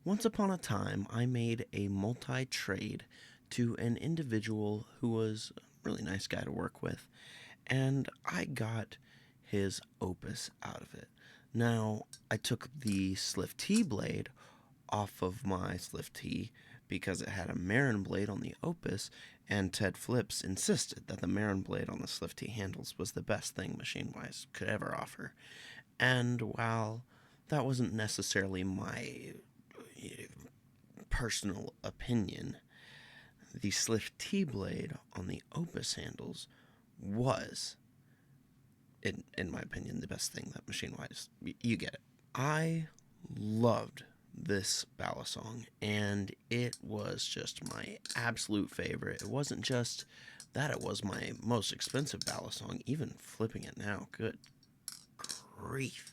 Once upon a time, I made a multi trade to an individual who was a really nice guy to work with, and I got his Opus out of it. Now, I took the Slift T blade off of my Slift T because it had a Marin blade on the Opus, and Ted Flips insisted that the Marin blade on the Slift T handles was the best thing machine wise could ever offer. And while that wasn't necessarily my personal opinion, the Slift T blade on the Opus handles was, in my opinion, the best thing that machine wise. You get it. I loved this Balisong, and it was just my absolute favorite. It wasn't just that it was my most expensive Balisong, even flipping it now, good grief.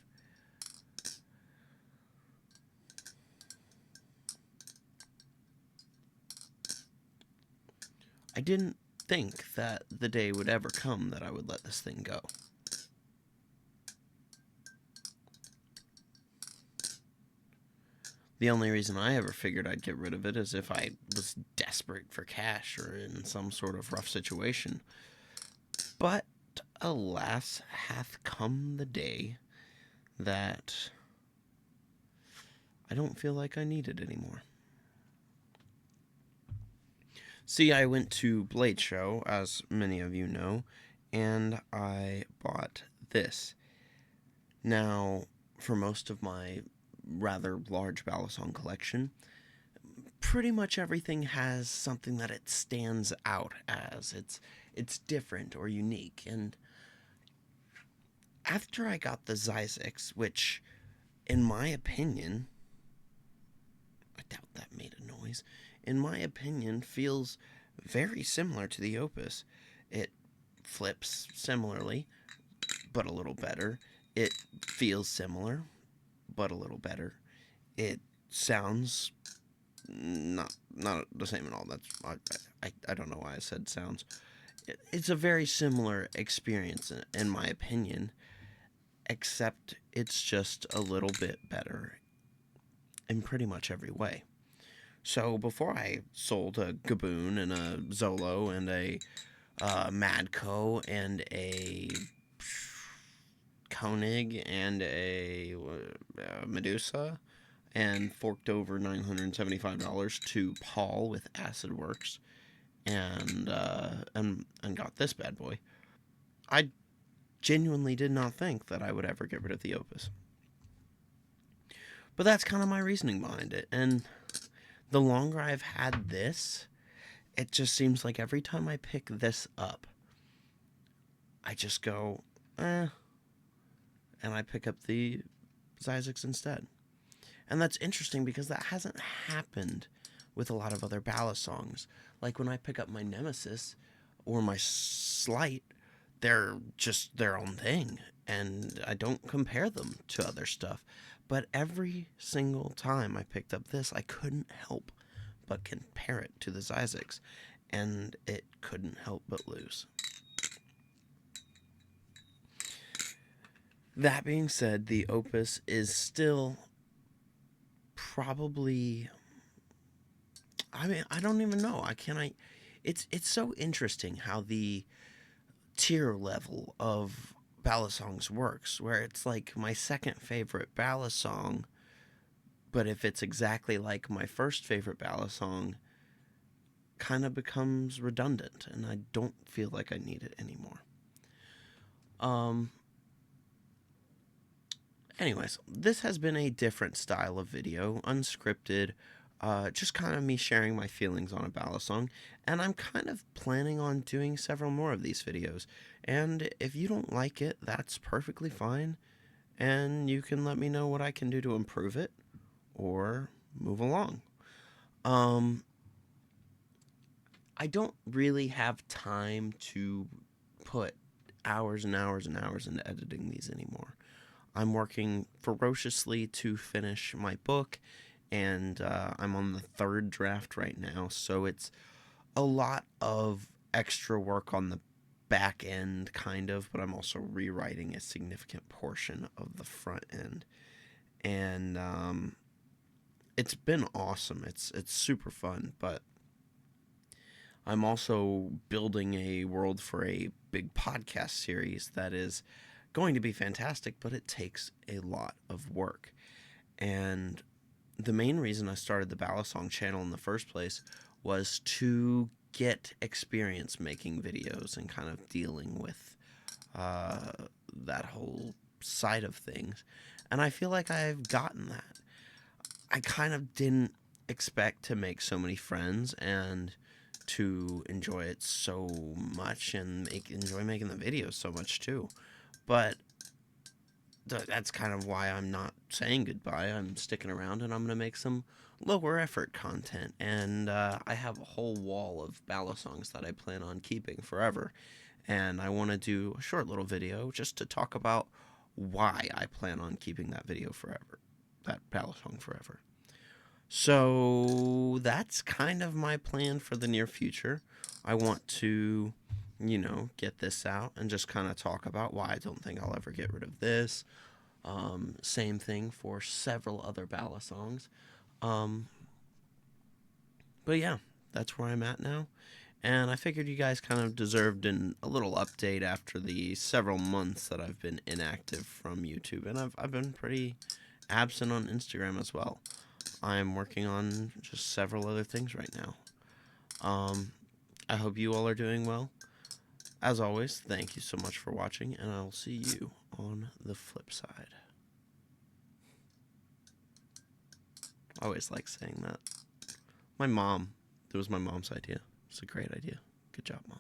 I didn't think that the day would ever come that I would let this thing go. The only reason I ever figured I'd get rid of it is if I was desperate for cash or in some sort of rough situation. But alas, hath come the day that I don't feel like I need it anymore. See, I went to Blade Show, as many of you know, and I bought this. Now, for most of my rather large Balisong collection, pretty much everything has something that it stands out as. It's different or unique. And after I got the Zyzix, which, in my opinion, I doubt that made a noise, in my opinion, feels very similar to the Opus. It flips similarly, but a little better. It feels similar, but a little better. It sounds not the same at all. That's I don't know why I said sounds. It's a very similar experience in my opinion, except it's just a little bit better in pretty much every way. So before I sold a Gaboon and a Zolo and a Madco and a Koenig and a Medusa and forked over $975 to Paul with Acid Works and got this bad boy. I genuinely did not think that I would ever get rid of the Opus. But that's kind of my reasoning behind it. And the longer I've had this, it just seems like every time I pick this up, I just go, and I pick up the Zyzix instead. And that's interesting because that hasn't happened with a lot of other Balisongs. Like when I pick up my Nemesis or my Slight, they're just their own thing, and I don't compare them to other stuff. But every single time I picked up this, I couldn't help but compare it to the Zyzix, and it couldn't help but lose. That being said, the Opus is still probably, I mean, I don't even know. It's so interesting how the tier level of Balisongs works, where it's like my second favorite Balisong, but if it's exactly like my first favorite Balisong, kind of becomes redundant, and I don't feel like I need it anymore. Um. Anyways, this has been a different style of video, unscripted, just kind of me sharing my feelings on a Balisong, and I'm kind of planning on doing several more of these videos. And if you don't like it, that's perfectly fine, and you can let me know what I can do to improve it or move along. Um, I don't really have time to put hours and hours and hours into editing these anymore. I'm working ferociously to finish my book, and I'm on the third draft right now, so it's a lot of extra work on the back end, kind of, but I'm also rewriting a significant portion of the front end. And it's been awesome. It's super fun, but I'm also building a world for a big podcast series that is going to be fantastic, but it takes a lot of work. And the main reason I started the Balisong channel in the first place was to get experience making videos and kind of dealing with uh, that whole side of things. And I feel like I've gotten that. I kind of didn't expect to make so many friends and to enjoy it so much and enjoy making the videos so much too. But that's kind of why I'm not saying goodbye. I'm sticking around and I'm going to make some lower effort content. And I have a whole wall of ballad songs that I plan on keeping forever. And I want to do a short little video just to talk about why I plan on keeping that video forever, that ballad song forever. So that's kind of my plan for the near future. I want to, get this out and just kind of talk about why I don't think I'll ever get rid of this. Same thing for several other ballad songs. Um, but yeah, that's where I'm at now. And I figured you guys kind of deserved a little update after the several months that I've been inactive from YouTube. And I've been pretty absent on Instagram as well. I'm working on just several other things right now. Um, I hope you all are doing well. As always, thank you so much for watching, and I'll see you on the flip side. I always like saying that. It was my mom's idea. It's a great idea. Good job, Mom.